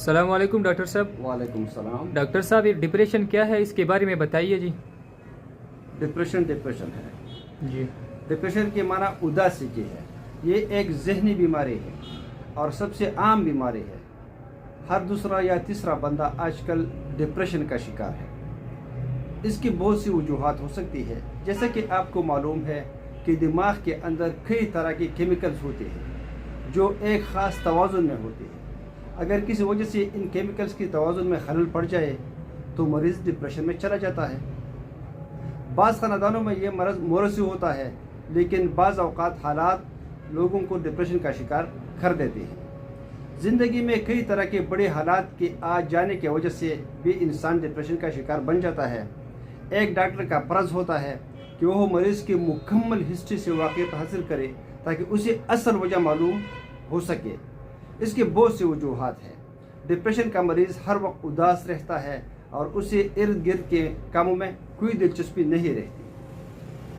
अस्सलाम वालेकुम डॉक्टर साहब। वालेकुम सलाम। डॉक्टर साहब, ये डिप्रेशन क्या है, इसके बारे में बताइए जी। डिप्रेशन है जी। डिप्रेशन के माना उदासी की है। ये एक जहनी बीमारी है और सबसे आम बीमारी है। हर दूसरा या तीसरा बंदा आजकल डिप्रेशन का शिकार है। इसकी बहुत सी वजूहात हो सकती है। जैसे कि आपको मालूम है कि दिमाग के अंदर कई तरह के केमिकल्स होते हैं जो एक ख़ास तवाज़ुन में होते हैं। अगर किसी वजह से इन केमिकल्स की तवाज़ुन में खलल पड़ जाए तो मरीज़ डिप्रेशन में चला जाता है। बाज़ ख़ानदानों में ये मरज़ मोरसी होता है, लेकिन बाज़ अवक़ात हालात लोगों को डिप्रेशन का शिकार कर देते हैं। ज़िंदगी में कई तरह के बड़े हालात के आ जाने की वजह से भी इंसान डिप्रेशन का शिकार बन जाता है। एक डॉक्टर का फ़र्ज़ होता है कि वह मरीज़ की मुकम्मल हिस्ट्री से वाक़िफ़ हासिल करे ताकि उसे असल वजह मालूम हो सके। इसके बहुत सी वजूहात हैं। डिप्रेशन का मरीज़ हर वक्त उदास रहता है और उसे इर्द गिर्द के कामों में कोई दिलचस्पी नहीं रहती।